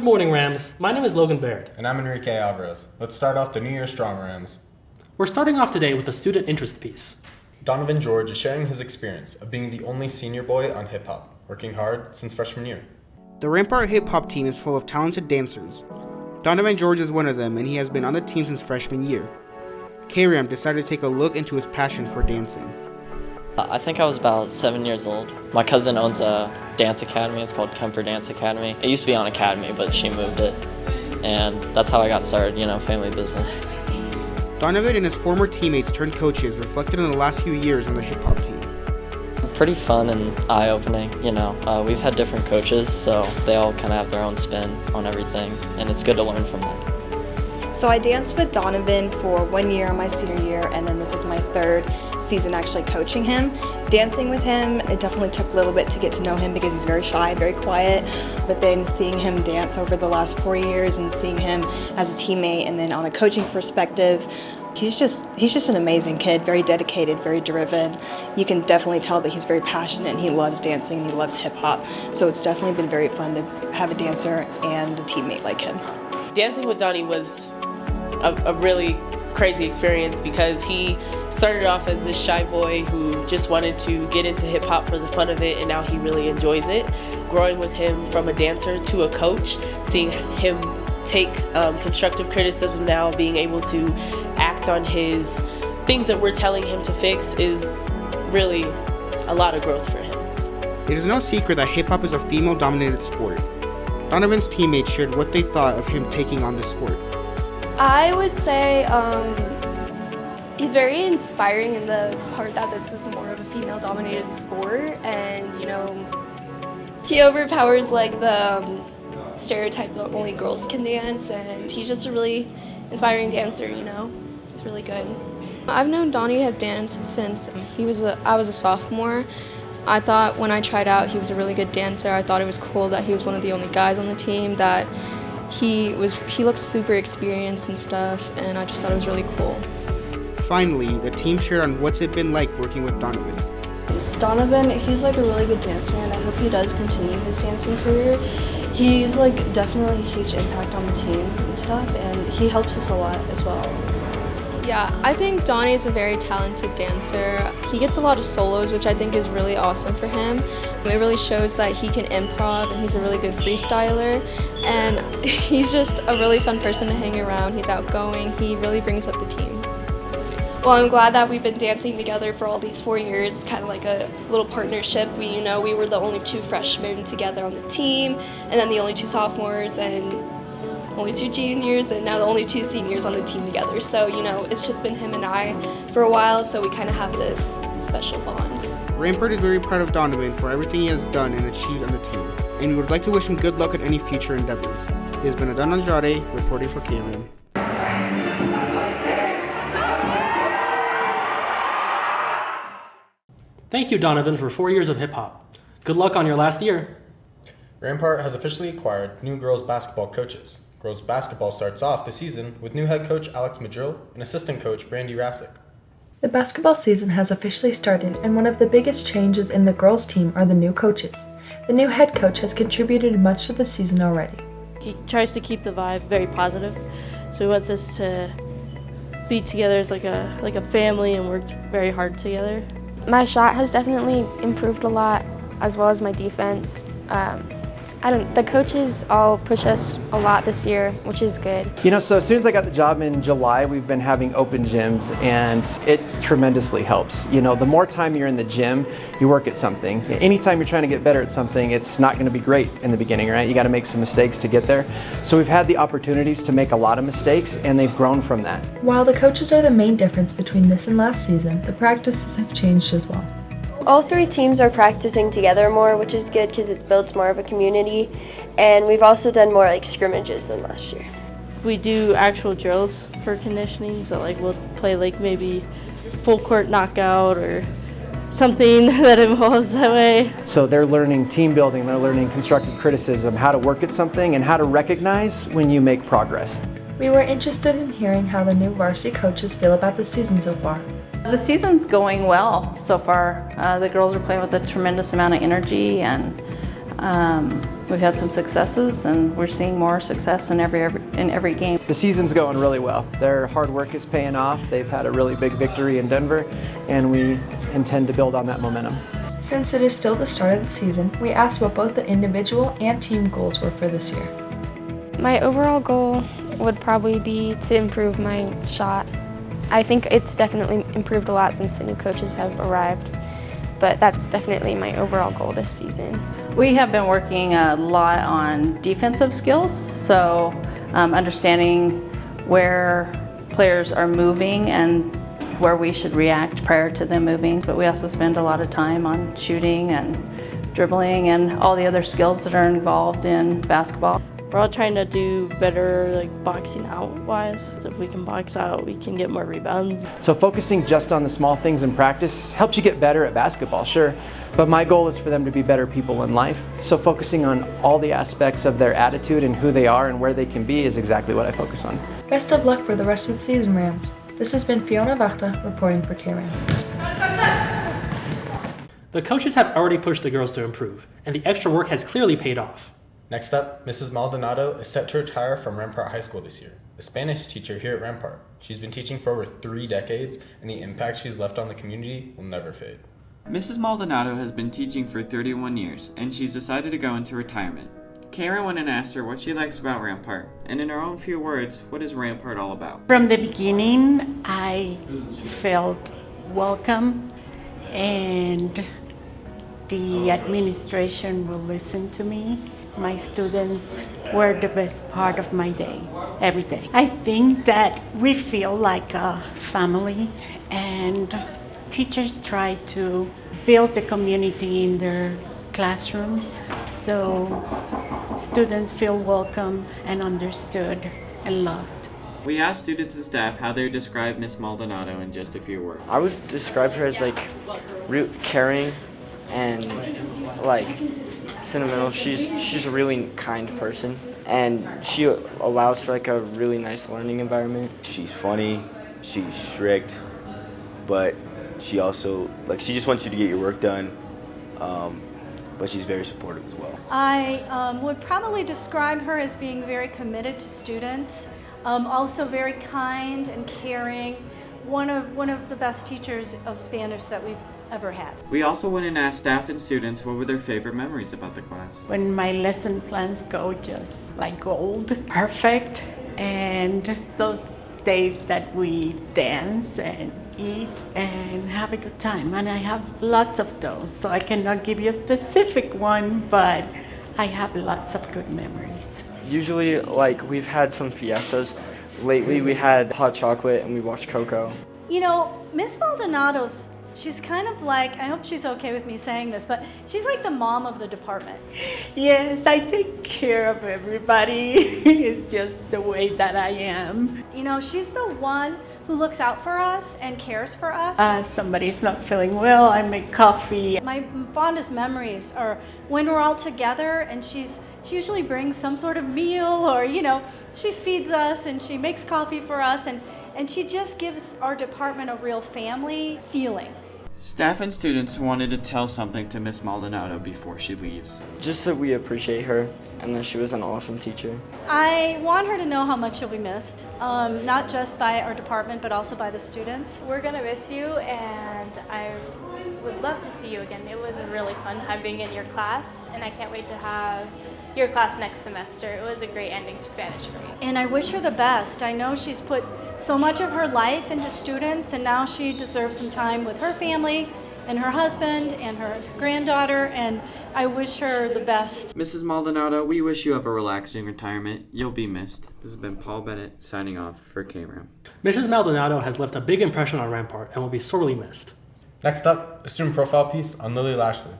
Good morning, Rams. My name is Logan Baird. And I'm Enrique Alvarez. Let's start off the New Year strong, Rams. We're starting off today with a student interest piece. Donovan George is sharing his experience of being the only senior boy on hip-hop, working hard since freshman year. The Rampart hip-hop team is full of talented dancers. Donovan George is one of them, and he has been on the team since freshman year. Kram decided to take a look into his passion for dancing. I think I was about 7 years old. My cousin owns a dance academy. It's called Kemper Dance Academy. It used to be on Academy, but she moved it. And that's how I got started, family business. Donovan and his former teammates turned coaches reflected on the last few years on the hip-hop team. Pretty fun and eye-opening, We've had different coaches, so they all kind of have their own spin on everything, and it's good to learn from them. So I danced with Donovan for 1 year my senior year, and then this is my third season actually coaching him. Dancing with him, it definitely took a little bit to get to know him because he's very shy, very quiet, but then seeing him dance over the last 4 years and seeing him as a teammate and then on a coaching perspective, he's just an amazing kid, very dedicated, very driven. You can definitely tell that he's very passionate and he loves dancing and he loves hip hop. So it's definitely been very fun to have a dancer and a teammate like him. Dancing with Donnie was a really crazy experience because he started off as this shy boy who just wanted to get into hip hop for the fun of it, and now he really enjoys it. Growing with him from a dancer to a coach, seeing him take constructive criticism now, being able to act on his things that we're telling him to fix is really a lot of growth for him. It is no secret that hip-hop is a female-dominated sport. Donovan's teammates shared what they thought of him taking on this sport. I would say he's very inspiring in the part that this is more of a female-dominated sport, and he overpowers the stereotype that only girls can dance, and he's just a really inspiring dancer. It's really good. I've known Donnie have danced since I was a sophomore. I thought when I tried out he was a really good dancer. I thought it was cool that he was one of the only guys on the team that he looked super experienced and stuff, and I just thought it was really cool. Finally, the team shared on what's it been like working with Donovan. Donovan, he's a really good dancer, and I hope he does continue his dancing career. He's definitely a huge impact on the team and stuff, and he helps us a lot as well. Yeah, I think Donnie is a very talented dancer. He gets a lot of solos, which I think is really awesome for him. It really shows that he can improv, and he's a really good freestyler. And he's just a really fun person to hang around. He's outgoing. He really brings up the team. Well, I'm glad that we've been dancing together for all these 4 years, kind of like a little partnership. We were the only 2 freshmen together on the team, and then the only 2 sophomores, and only 2 juniors, and now the only 2 seniors on the team together. So, it's just been him and I for a while, so we kind of have this special bond. Rampart is very proud of Donovan for everything he has done and achieved on the team, and we would like to wish him good luck in any future endeavors. It has been Adan Andrade reporting for Kram. Thank you, Donovan, for 4 years of hip-hop. Good luck on your last year. Rampart has officially acquired new girls basketball coaches. Girls basketball starts off the season with new head coach Alex Madrill and assistant coach Brandy Rasick. The basketball season has officially started, and one of the biggest changes in the girls' team are the new coaches. The new head coach has contributed much to the season already. He tries to keep the vibe very positive, so he wants us to be together as like a family and work very hard together. My shot has definitely improved a lot, as well as my defense. The coaches all push us a lot this year, which is good. So as soon as I got the job in July, we've been having open gyms, and it tremendously helps. The more time you're in the gym, you work at something. Anytime you're trying to get better at something, it's not going to be great in the beginning, right? You got to make some mistakes to get there. So we've had the opportunities to make a lot of mistakes, and they've grown from that. While the coaches are the main difference between this and last season, the practices have changed as well. All 3 teams are practicing together more, which is good because it builds more of a community, and we've also done more scrimmages than last year. We do actual drills for conditioning, so we'll play maybe full court knockout or something that involves that way. So they're learning team building, they're learning constructive criticism, how to work at something, and how to recognize when you make progress. We were interested in hearing how the new varsity coaches feel about the season so far. The season's going well so far. The girls are playing with a tremendous amount of energy, and We've had some successes, and we're seeing more success in every game. The season's going really well. Their hard work is paying off. They've had a really big victory in Denver, and we intend to build on that momentum. Since it is still the start of the season, we asked what both the individual and team goals were for this year. My overall goal would probably be to improve my shot. I think it's definitely improved a lot since the new coaches have arrived, but that's definitely my overall goal this season. We have been working a lot on defensive skills, so understanding where players are moving and where we should react prior to them moving. But we also spend a lot of time on shooting and dribbling and all the other skills that are involved in basketball. We're all trying to do better, like boxing out wise. So if we can box out, we can get more rebounds. So focusing just on the small things in practice helps you get better at basketball, sure, but my goal is for them to be better people in life. So focusing on all the aspects of their attitude and who they are and where they can be is exactly what I focus on. Best of luck for the rest of the season, Rams. This has been Fiona Wachter reporting for Kram. The coaches have already pushed the girls to improve, and the extra work has clearly paid off. Next up, Mrs. Maldonado is set to retire from Rampart High School this year. A Spanish teacher here at Rampart. She's been teaching for over 3 decades, and the impact she's left on the community will never fade. Mrs. Maldonado has been teaching for 31 years, and she's decided to go into retirement. Karen went and asked her what she likes about Rampart, and in her own few words, what is Rampart all about? From the beginning, I felt welcome, and the administration will listen to me. My students were the best part of my day, every day. I think that we feel like a family, and teachers try to build the community in their classrooms so students feel welcome and understood and loved. We asked students and staff how they would describe Miss Maldonado in just a few words. I would describe her as caring and sentimental. She's a really kind person, and she allows for a really nice learning environment. She's funny, she's strict, but she also she just wants you to get your work done, but she's very supportive as well. I would probably describe her as being very committed to students, also very kind and caring, one of the best teachers of Spanish that we've ever had. We also went and asked staff and students what were their favorite memories about the class. When my lesson plans go just like gold, perfect, and those days that we dance and eat and have a good time, and I have lots of those, so I cannot give you a specific one, but I have lots of good memories. Usually, we've had some fiestas. Lately, we had hot chocolate and we watched Coco. You know, Miss Maldonado's, she's kind of I hope she's okay with me saying this, but she's like the mom of the department. Yes, I take care of everybody. It's just the way that I am. You know, she's the one who looks out for us and cares for us. Somebody's not feeling well, I make coffee. My fondest memories are when we're all together, and she usually brings some sort of meal, or she feeds us and she makes coffee for us, and she just gives our department a real family feeling. Staff and students wanted to tell something to Miss Maldonado before she leaves. Just that we appreciate her and that she was an awesome teacher. I want her to know how much she'll be missed, not just by our department, but also by the students. We're gonna miss you, and I would love to see you again. It was a really fun time being in your class, and I can't wait to have your class next semester. It was a great ending for Spanish for me. And I wish her the best. I know she's put so much of her life into students, and now she deserves some time with her family and her husband and her granddaughter, and I wish her the best. Mrs. Maldonado, we wish you have a relaxing retirement. You'll be missed. This has been Paul Bennett signing off for Kram. Mrs. Maldonado has left a big impression on Rampart and will be sorely missed. Next up, a student profile piece on Lilly Lashlee.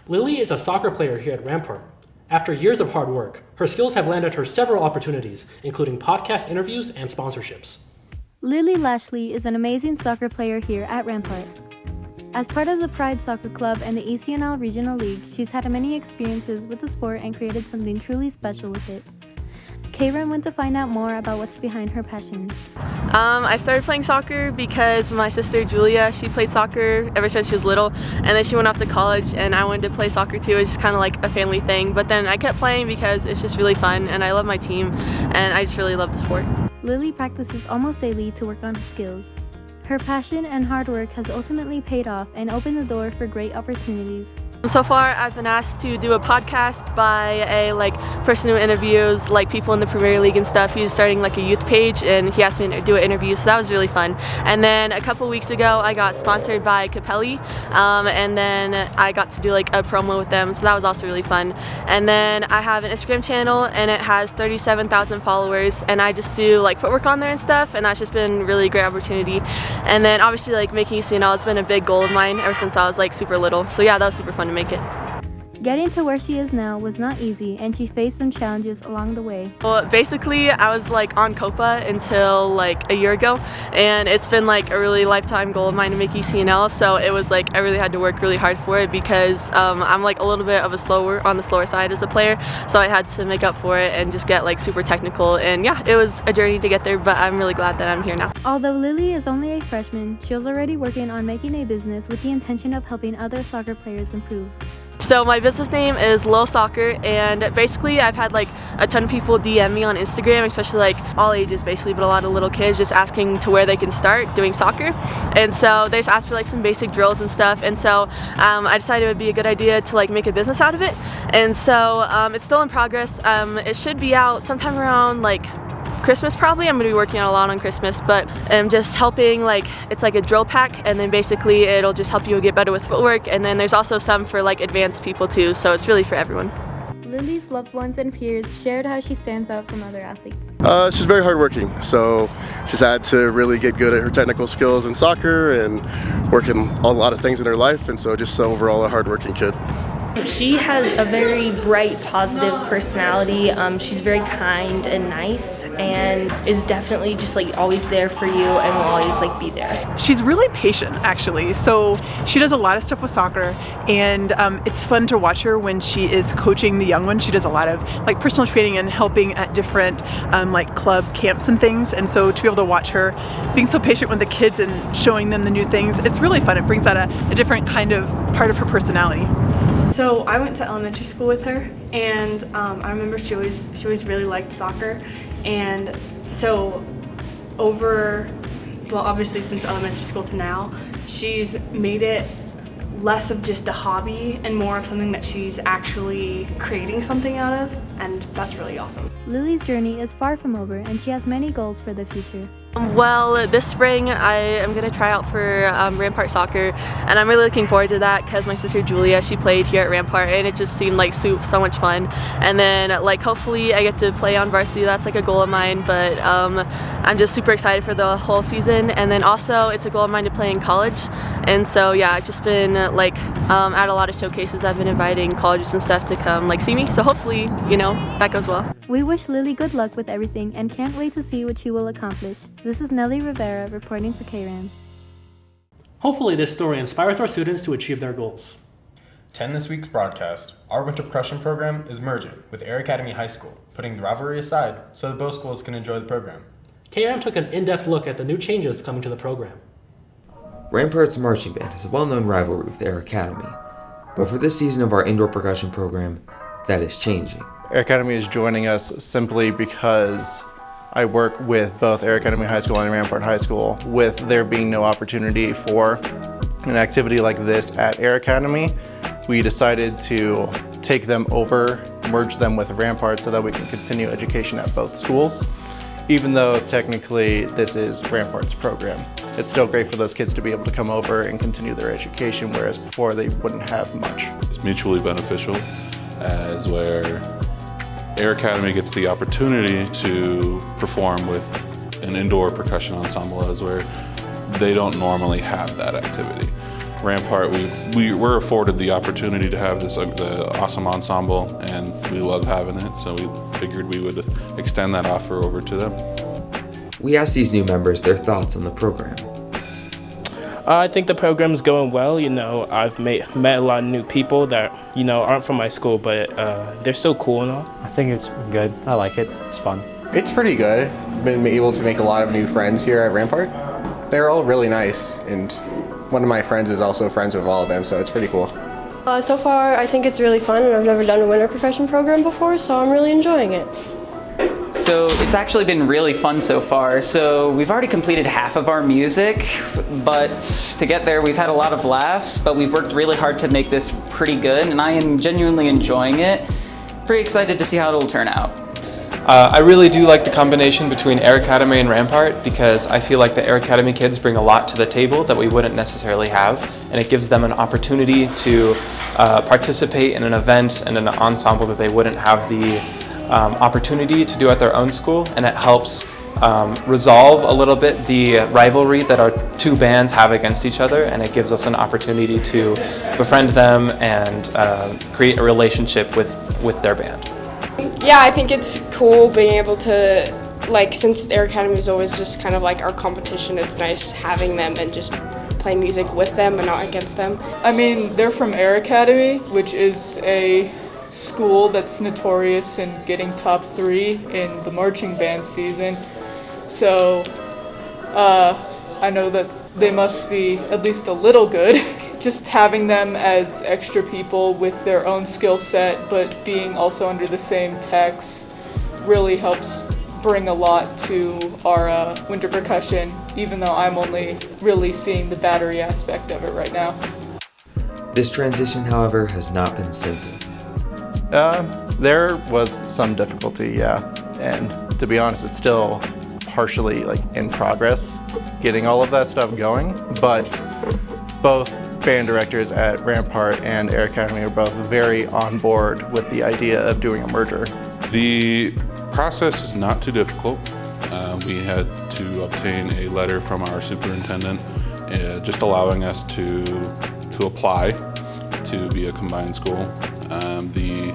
Lilly is a soccer player here at Rampart. After years of hard work, her skills have landed her several opportunities, including podcast interviews and sponsorships. Lilly Lashlee is an amazing soccer player here at Rampart. As part of the Pride Soccer Club and the ECNL Regional League, she's had many experiences with the sport and created something truly special with it. Kram went to find out more about what's behind her passion. I started playing soccer because my sister Julia, she played soccer ever since she was little, and then she went off to college and I wanted to play soccer too. It's just kind of like a family thing, but then I kept playing because it's just really fun and I love my team and I just really love the sport. Lilly practices almost daily to work on her skills. Her passion and hard work has ultimately paid off and opened the door for great opportunities. So far, I've been asked to do a podcast by a person who interviews people in the Premier League and stuff. He's starting a youth page, and he asked me to do an interview, so that was really fun. And then a couple weeks ago, I got sponsored by Capelli, and then I got to do a promo with them, so that was also really fun. And then I have an Instagram channel, and it has 37,000 followers, and I just do footwork on there and stuff, and that's just been really great opportunity. And then obviously making CNL has been a big goal of mine ever since I was super little. So yeah, that was super fun to make it. Getting to where she is now was not easy, and she faced some challenges along the way. Well, basically, I was on Copa until a year ago, and it's been a really lifetime goal of mine to make ECNL. So it was I really had to work really hard for it because I'm a little bit of on the slower side as a player. So I had to make up for it and just get super technical. And yeah, it was a journey to get there, but I'm really glad that I'm here now. Although Lilly is only a freshman, she was already working on making a business with the intention of helping other soccer players improve. So my business name is Lil Soccer, and basically I've had a ton of people DM me on Instagram, especially all ages basically, but a lot of little kids just asking to where they can start doing soccer. And so they just asked for some basic drills and stuff, and so I decided it would be a good idea to make a business out of it. And so it's still in progress. It should be out sometime around Christmas probably. I'm going to be working on a lot on Christmas, but I'm just helping it's a drill pack, and then basically it'll just help you get better with footwork, and then there's also some for advanced people too, so it's really for everyone. Lilly's loved ones and peers shared how she stands out from other athletes. She's very hardworking, so she's had to really get good at her technical skills in soccer and working on a lot of things in her life, and so just overall a hardworking kid. She has a very bright, positive personality. She's very kind and nice, and is definitely just always there for you and will always be there. She's really patient, actually. So she does a lot of stuff with soccer, and it's fun to watch her when she is coaching the young ones. She does a lot of personal training and helping at different club camps and things. And so to be able to watch her being so patient with the kids and showing them the new things, it's really fun. It brings out a different kind of part of her personality. So I went to elementary school with her, and I remember she always really liked soccer, and so obviously since elementary school to now, she's made it less of just a hobby and more of something that she's actually creating something out of, and that's really awesome. Lilly's journey is far from over, and she has many goals for the future. Well, this spring I am going to try out for Rampart soccer, and I'm really looking forward to that because my sister Julia, she played here at Rampart, and it just seemed so much fun. And then hopefully I get to play on varsity. That's a goal of mine, but I'm just super excited for the whole season. And then also it's a goal of mine to play in college, and so yeah, I've just been at a lot of showcases. I've been inviting colleges and stuff to come see me, so hopefully that goes well. We wish Lilly good luck with everything and can't wait to see what she will accomplish. This is Nelly Rivera reporting for Kram. Hopefully this story inspires our students to achieve their goals. To end this week's broadcast, our winter percussion program is merging with Air Academy High School, putting the rivalry aside so that both schools can enjoy the program. Kram took an in-depth look at the new changes coming to the program. Rampart's marching band has a well-known rivalry with Air Academy, but for this season of our indoor percussion program, that is changing. Air Academy is joining us simply because I work with both Air Academy High School and Rampart High School. With there being no opportunity for an activity like this at Air Academy, we decided to take them over, merge them with Rampart so that we can continue education at both schools. Even though technically this is Rampart's program, it's still great for those kids to be able to come over and continue their education, whereas before they wouldn't have much. It's mutually beneficial, as where Air Academy gets the opportunity to perform with an indoor percussion ensemble, as where they don't normally have that activity. Rampart, we were afforded the opportunity to have the awesome ensemble, and we love having it, so we figured we would extend that offer over to them. We asked these new members their thoughts on the program. I think the program's going well. I've met a lot of new people that, aren't from my school, but they're so cool and all. I think it's good. I like it. It's fun. It's pretty good. Been able to make a lot of new friends here at Rampart. They're all really nice, and one of my friends is also friends with all of them, so it's pretty cool. So far, I think it's really fun, and I've never done a winter percussion program before, so I'm really enjoying it. So it's actually been really fun so far. So we've already completed half of our music, but to get there we've had a lot of laughs, but we've worked really hard to make this pretty good, and I am genuinely enjoying it. Pretty excited to see how it'll turn out. I really do like the combination between Air Academy and Rampart because I feel like the Air Academy kids bring a lot to the table that we wouldn't necessarily have, and it gives them an opportunity to participate in an event and an ensemble that they wouldn't have the opportunity to do at their own school, and it helps resolve a little bit the rivalry that our two bands have against each other, and it gives us an opportunity to befriend them and create a relationship with their band. Yeah, I think it's cool being able to, since Air Academy is always just kind of like our competition, it's nice having them and just play music with them and not against them. I mean, they're from Air Academy, which is a school that's notorious in getting top 3 in the marching band season. So I know that they must be at least a little good. Just having them as extra people with their own skill set, but being also under the same text really helps bring a lot to our winter percussion, even though I'm only really seeing the battery aspect of it right now. This transition, however, has not been simple. There was some difficulty, yeah, and to be honest, it's still partially in progress getting all of that stuff going, but both band directors at Rampart and Air Academy are both very on board with the idea of doing a merger. The process is not too difficult. We had to obtain a letter from our superintendent just allowing us to apply to be a combined school. The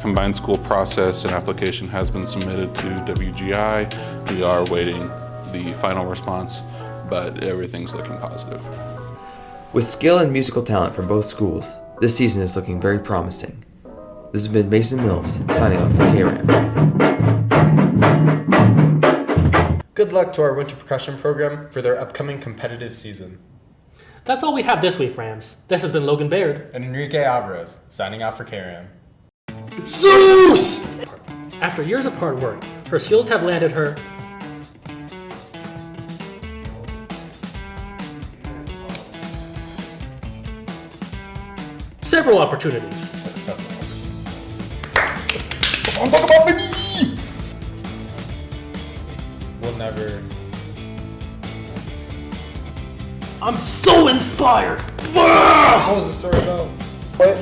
combined school process and application has been submitted to WGI. We are awaiting the final response, but everything's looking positive. With skill and musical talent from both schools, this season is looking very promising. This has been Mason Mills, signing off for Kram. Good luck to our winter percussion program for their upcoming competitive season. That's all we have this week, Rams. This has been Logan Baird and Enrique Alvarez, signing off for Kram. Zeus! After years of hard work, her skills have landed her several opportunities. We'll never. I'm so inspired! What was the story about? What?